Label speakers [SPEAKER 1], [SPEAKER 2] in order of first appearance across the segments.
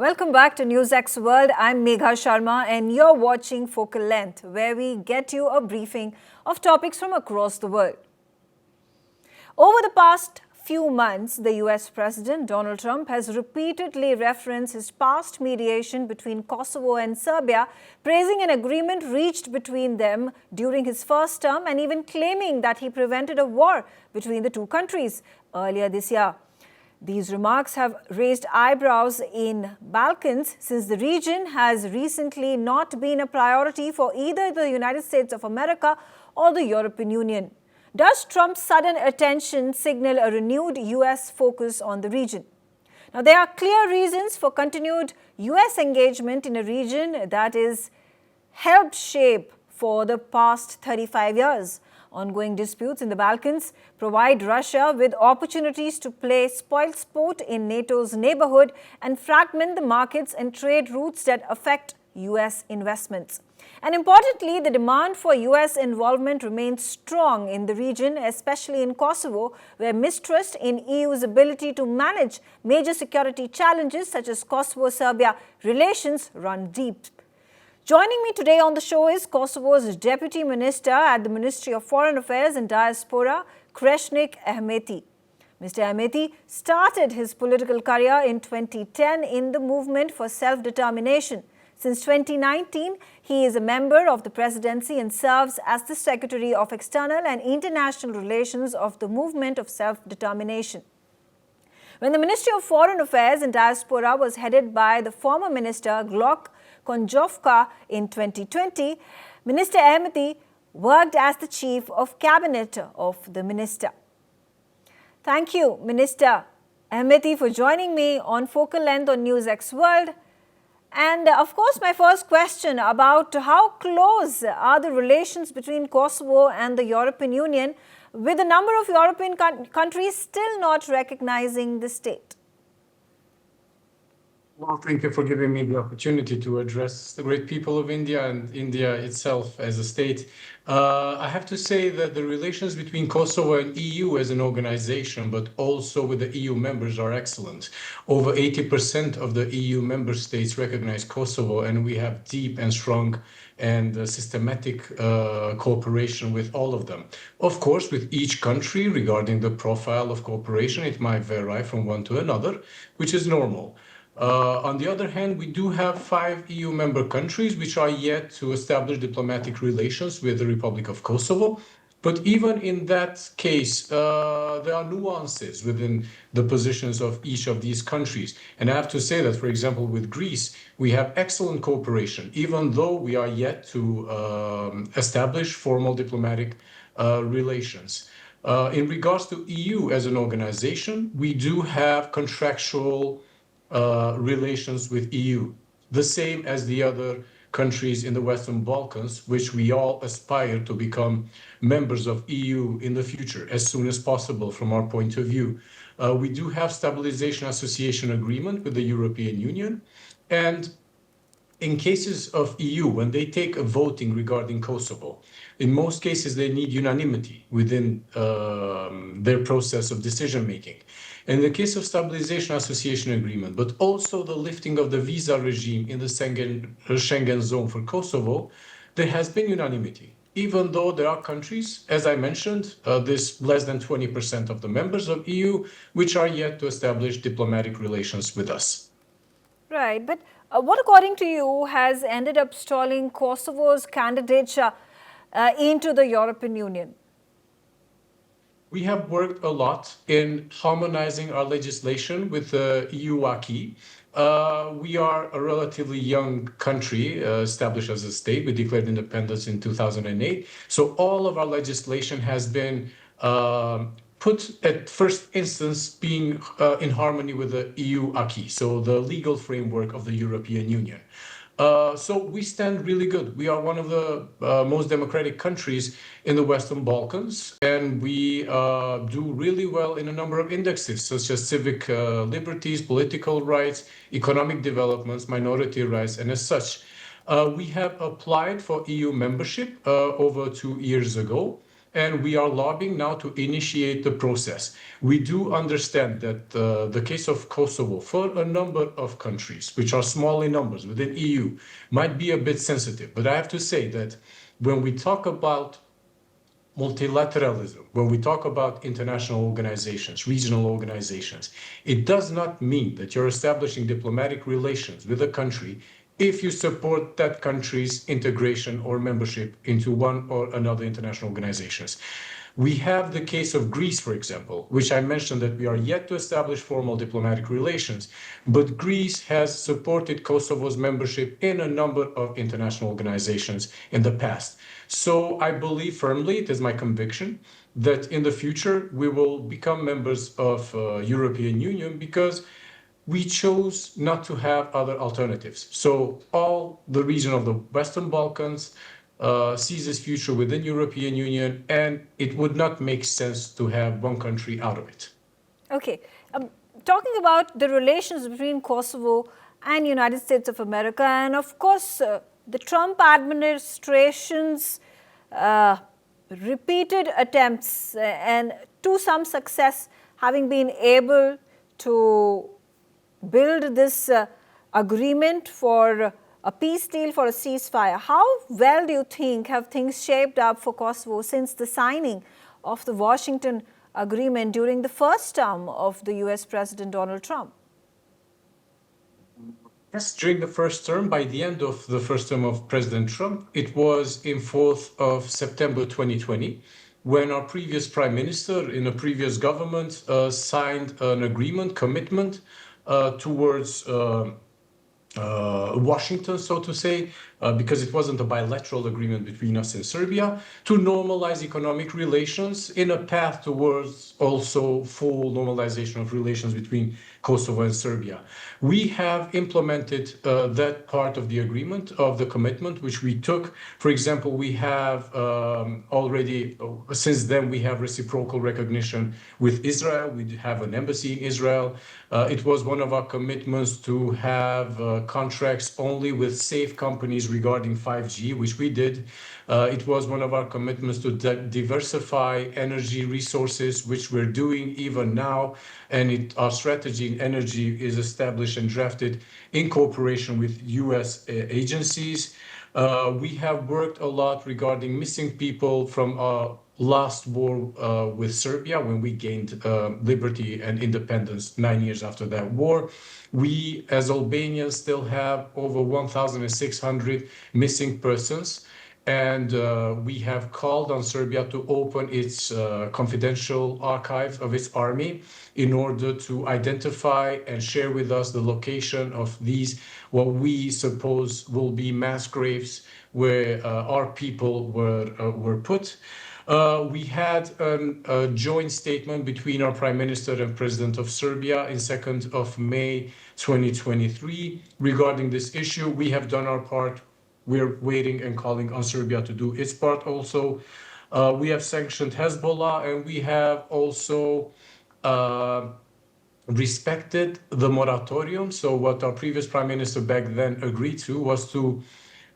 [SPEAKER 1] Welcome back to NewsX World. I'm Megha Sharma and you're watching Focal Length, where we get you a briefing of topics from across the world. Over the past few months, the US President Donald Trump has repeatedly referenced his past mediation between Kosovo and Serbia, praising an agreement reached between them during his first term and even claiming that he prevented a war between the two countries earlier this year. These remarks have raised eyebrows in Balkans since the region has recently not been a priority for either the United States of America or the European Union. Does Trump's sudden attention signal a renewed US focus on the region? Now, there are clear reasons for continued US engagement in a region that is helped shape for the past 35 years. Ongoing disputes in the Balkans provide Russia with opportunities to play spoilsport in NATO's neighborhood and fragment the markets and trade routes that affect US investments. And importantly, the demand for US involvement remains strong in the region, especially in Kosovo, where mistrust in EU's ability to manage major security challenges such as Kosovo-Serbia relations run deep. Joining me today on the show is Kosovo's Deputy Minister at the Ministry of Foreign Affairs and Diaspora, Kreshnik Ahmeti. Mr. Ahmeti started his political career in 2010 in the movement for self-determination. Since 2019, he is a member of the presidency and serves as the Secretary of External and International Relations of the Movement of Self-Determination. When the Ministry of Foreign Affairs and Diaspora was headed by the former minister Glok Konjovka in 2020, Minister Ahmeti worked as the Chief of Cabinet of the minister. Thank you, Minister Ahmeti, for joining me on Focal Length on NewsX World. And of course, my first question about how close are the relations between Kosovo and the European Union, with a number of European countries still not recognizing the state?
[SPEAKER 2] Well, thank you for giving me the opportunity to address the great people of India and India itself as a state. I have to say that the relations between Kosovo and EU as an organization, but also with the EU members, are excellent. Over 80% of the EU member states recognize Kosovo, and we have deep and strong and systematic cooperation with all of them. Of course, with each country regarding the profile of cooperation, it might vary from one to another, which is normal. On the other hand, we do have 5 EU member countries which are yet to establish diplomatic relations with the Republic of Kosovo. But even in that case, there are nuances within the positions of each of these countries. And I have to say that, for example, with Greece, we have excellent cooperation, even though we are yet to establish formal diplomatic relations. In regards to EU as an organization, we do have contractual relations with EU, the same as the other countries in the Western Balkans, which we all aspire to become members of EU in the future as soon as possible from our point of view. We do have stabilization association agreement with the European Union, and in cases of EU, when they take a voting regarding Kosovo, in most cases they need unanimity within their process of decision making. In the case of stabilization association agreement, but also the lifting of the visa regime in the Schengen zone for Kosovo, there has been unanimity. Even though there are countries, as I mentioned, this less than 20% of the members of EU, which are yet to establish diplomatic relations with us.
[SPEAKER 1] Right, but what according to you has ended up stalling Kosovo's candidature into the European Union?
[SPEAKER 2] We have worked a lot in harmonizing our legislation with the EU acquis. We are a relatively young country, established as a state. We declared independence in 2008. So all of our legislation has been put at first instance being in harmony with the EU acquis, so the legal framework of the European Union. So we stand really good. We are one of the most democratic countries in the Western Balkans, and we do really well in a number of indexes, such as civic liberties, political rights, economic developments, minority rights, and as such, we have applied for EU membership over 2 years ago. and we are lobbying now to initiate the process. We do understand that the case of Kosovo, for a number of countries, which are small in numbers within EU, might be a bit sensitive. But I have to say that when we talk about multilateralism, when we talk about international organizations, regional organizations, it does not mean that you're establishing diplomatic relations with a country if you support that country's integration or membership into one or another international organizations. We have the case of Greece, for example, which I mentioned that we are yet to establish formal diplomatic relations, but Greece has supported Kosovo's membership in a number of international organizations in the past. So I believe firmly, it is my conviction, that in the future we will become members of European Union because we chose not to have other alternatives. So all the region of the Western Balkans sees its future within European Union, and it would not make sense to have one country out of it.
[SPEAKER 1] Okay. Talking about the relations between Kosovo and United States of America, and of course, the Trump administration's repeated attempts and to some success having been able to build this agreement for a peace deal, for a ceasefire. How well do you think have things shaped up for Kosovo since the signing of the Washington Agreement during the first term of the US President Donald Trump?
[SPEAKER 2] Yes, during the first term, by the end of the first term of President Trump, it was in 4th of September 2020, when our previous prime minister in a previous government signed an agreement, commitment towards Washington, so to say, because it wasn't a bilateral agreement between us and Serbia, to normalize economic relations in a path towards also full normalization of relations between Kosovo and Serbia. We have implemented that part of the agreement, of the commitment, which we took. For example, we have already, since then, we have reciprocal recognition with Israel. We have an embassy in Israel. It was one of our commitments to have contracts only with safe companies regarding 5G, which we did. It was one of our commitments to diversify energy resources, which we're doing even now. And our strategy in energy is established and drafted in cooperation with US agencies. We have worked a lot regarding missing people from our last war with Serbia, when we gained liberty and independence 9 years after that war. We, as Albanians, still have over 1,600 missing persons. And we have called on Serbia to open its confidential archive of its army in order to identify and share with us the location of these, what we suppose will be mass graves where our people were put. We had a joint statement between our Prime Minister and President of Serbia in 2nd of May 2023 regarding this issue. We have done our part. We're waiting and calling on Serbia to do its part also. We have sanctioned Hezbollah, and we have also respected the moratorium. So what our previous prime minister back then agreed to was to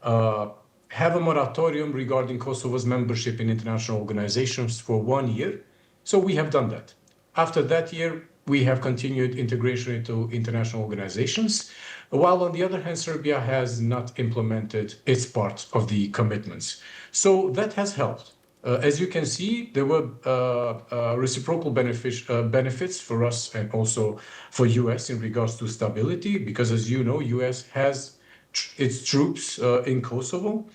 [SPEAKER 2] have a moratorium regarding Kosovo's membership in international organizations for 1 year. So we have done that. After that year, we have continued integration into international organizations, while on the other hand, Serbia has not implemented its part of the commitments. So that has helped. As you can see, there were reciprocal benefits for us and also for US in regards to stability, because as you know, US has its troops in Kosovo.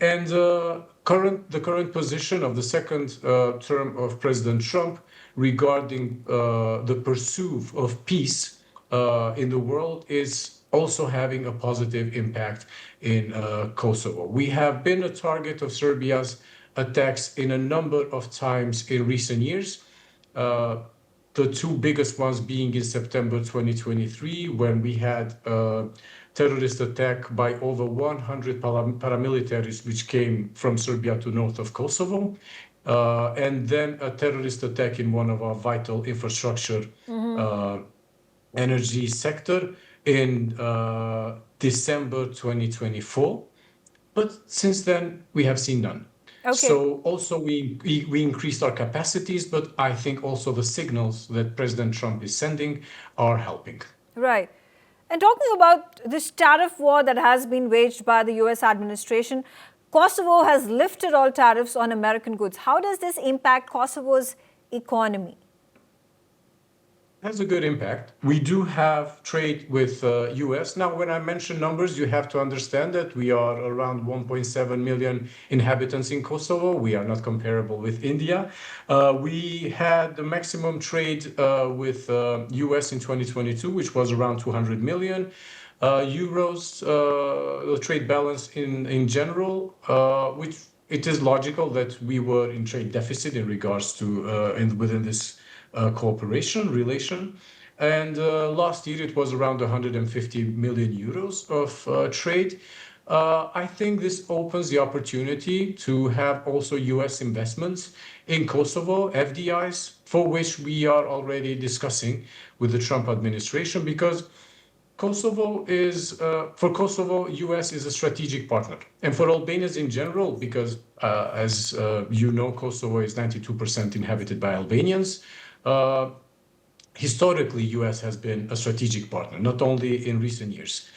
[SPEAKER 2] And the current position of the second term of President Trump regarding the pursuit of peace in the world is also having a positive impact in Kosovo. We have been a target of Serbia's attacks in a number of times in recent years. The two biggest ones being in September 2023, when we had a terrorist attack by over 100 paramilitaries, which came from Serbia to north of Kosovo. And then a terrorist attack in one of our vital infrastructure energy sector in December 2024. But since then, we have seen none.
[SPEAKER 1] Okay.
[SPEAKER 2] So also we increased our capacities, but I think also the signals that President Trump is sending are helping.
[SPEAKER 1] Right. And talking about this tariff war that has been waged by the US administration, Kosovo has lifted all tariffs on American goods. How does this impact Kosovo's economy?
[SPEAKER 2] Has a good impact. We do have trade with US. Now, when I mention numbers, you have to understand that we are around 1.7 million inhabitants in Kosovo. We are not comparable with India. We had the maximum trade with US in 2022, which was around 200 million. Euros, the trade balance in general, which it is logical that we were in trade deficit in regards to within this cooperation relation. And last year it was around 150 million euros of trade. I think this opens the opportunity to have also US investments in Kosovo, FDIs, for which we are already discussing with the Trump administration, because Kosovo is, for Kosovo, US is a strategic partner. And for Albanians in general, because as you know, Kosovo is 92% inhabited by Albanians. Historically, US has been a strategic partner, not only in recent years.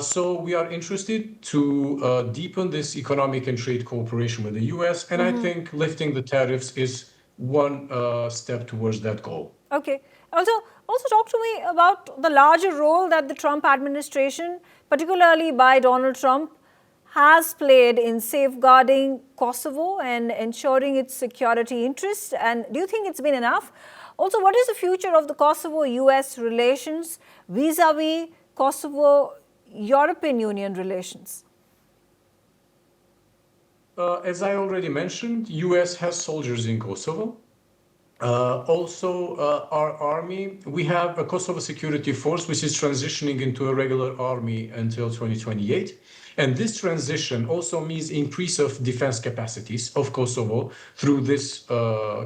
[SPEAKER 2] So we are interested to deepen this economic and trade cooperation with the US. And I think lifting the tariffs is one step towards that goal.
[SPEAKER 1] Okay. Also talk to me about the larger role that the Trump administration, particularly by Donald Trump, has played in safeguarding Kosovo and ensuring its security interests. And do you think it's been enough? Also, what is the future of the Kosovo-US relations vis-a-vis Kosovo-European Union relations?
[SPEAKER 2] As I already mentioned, US has soldiers in Kosovo. Also, our army, we have a Kosovo security force, which is transitioning into a regular army until 2028. And this transition also means increase of defense capacities of Kosovo through this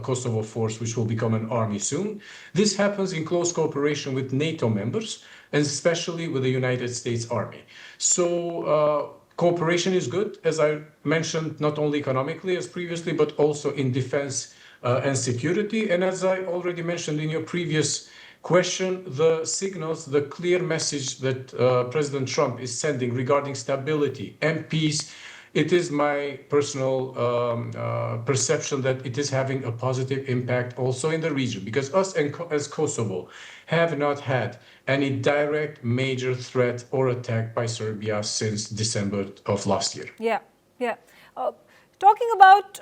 [SPEAKER 2] Kosovo force, which will become an army soon. This happens in close cooperation with NATO members, and especially with the United States Army. So cooperation is good, as I mentioned, not only economically as previously, but also in defense and security. And as I already mentioned in your previous question, the signals, the clear message that President Trump is sending regarding stability and peace, it is my personal perception that it is having a positive impact also in the region, because us as Kosovo have not had any direct major threat or attack by Serbia since December of last year.
[SPEAKER 1] Yeah. Talking about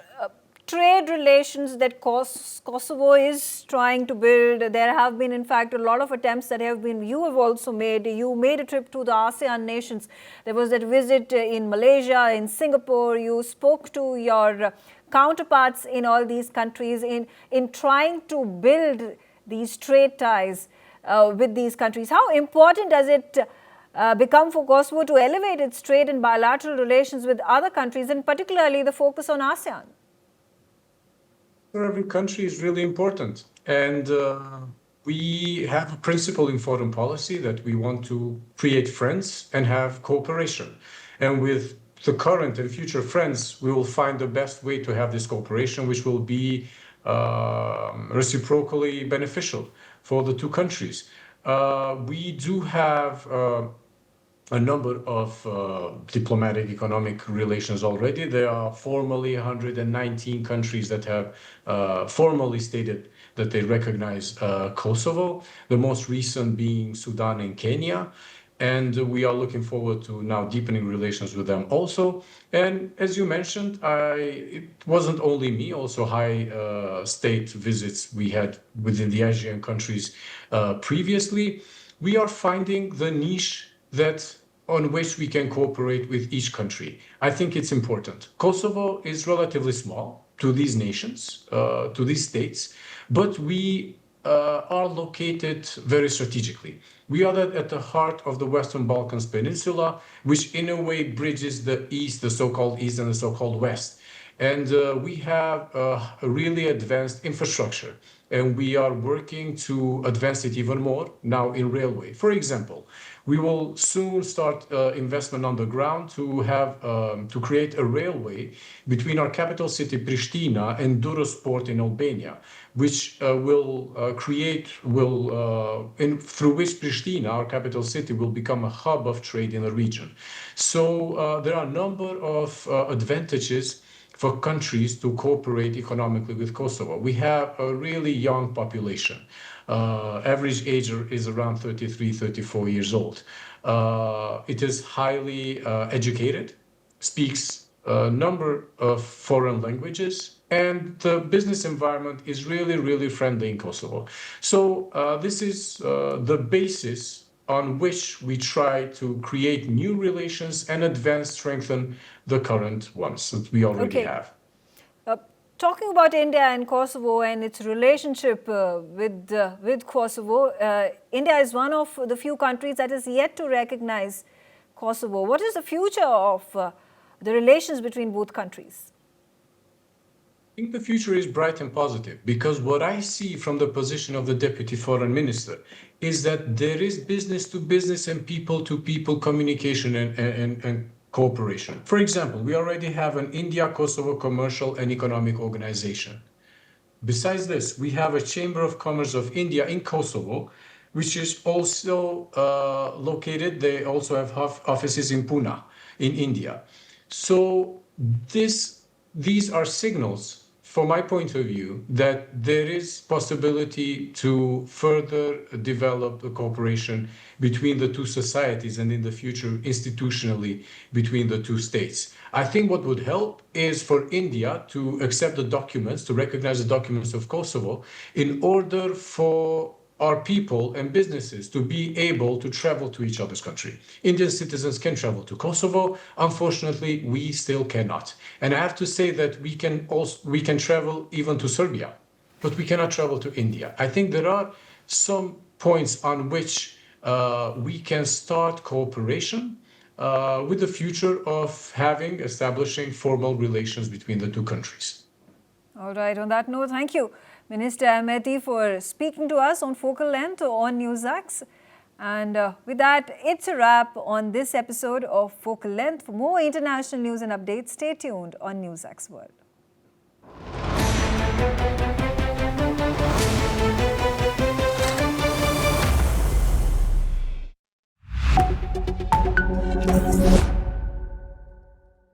[SPEAKER 1] trade relations that Kosovo is trying to build, there have been, in fact, a lot of attempts that have been, you have also made. You made a trip to the ASEAN nations. There was that visit in Malaysia, in Singapore. You spoke to your counterparts in all these countries in trying to build these trade ties with these countries. How important does it become for Kosovo to elevate its trade and bilateral relations with other countries, and particularly the focus on ASEAN?
[SPEAKER 2] For every country is really important. And we have a principle in foreign policy that we want to create friends and have cooperation. And with the current and future friends, we will find the best way to have this cooperation, which will be reciprocally beneficial for the two countries. We do have a number of diplomatic economic relations already. There are formally 119 countries that have formally stated that they recognize Kosovo, the most recent being Sudan and Kenya. And we are looking forward to now deepening relations with them also. And as you mentioned, it wasn't only me, also high state visits we had within the Asian countries previously. We are finding the niche on which we can cooperate with each country. I think it's important. Kosovo is relatively small to these nations, to these states, but we are located very strategically. We are at the heart of the Western Balkans Peninsula, which in a way bridges the East, the so-called East and the so-called West. And we have a really advanced infrastructure, and we are working to advance it even more now in railway. For example, we will soon start investment on the ground to have to create a railway between our capital city Pristina and Durosport in Albania, which through which Pristina, our capital city, will become a hub of trade in the region. So there are a number of advantages for countries to cooperate economically with Kosovo. We have a really young population. Average age is around 33, 34 years old. It is highly educated, speaks a number of foreign languages, and the business environment is really, really friendly in Kosovo. So this is the basis on which we try to create new relations and advance, strengthen the current ones that we already have.
[SPEAKER 1] Talking about India and Kosovo and its relationship with Kosovo, India is one of the few countries that is yet to recognize Kosovo. What is the future of the relations between both countries?
[SPEAKER 2] I think the future is bright and positive, because what I see from the position of the Deputy Foreign Minister is that there is business to business and people to people communication and cooperation. For example, we already have an India-Kosovo Commercial and Economic Organization. Besides this, we have a Chamber of Commerce of India in Kosovo, which is also located. They also have offices in Pune, in India. So these are signals, from my point of view, that there is possibility to further develop the cooperation between the two societies and in the future institutionally between the two states. I think what would help is for India to accept the documents, to recognize the documents of Kosovo, in order for our people and businesses to be able to travel to each other's country. Indian citizens can travel to Kosovo. Unfortunately, we still cannot. And I have to say that we can travel even to Serbia, but we cannot travel to India. I think there are some points on which we can start cooperation with the future of establishing formal relations between the two countries.
[SPEAKER 1] All right, on that note, thank you, Minister Ahmeti, for speaking to us on Focal Length on NewsX. And with that, it's a wrap on this episode of Focal Length. For more international news and updates, stay tuned on NewsX World.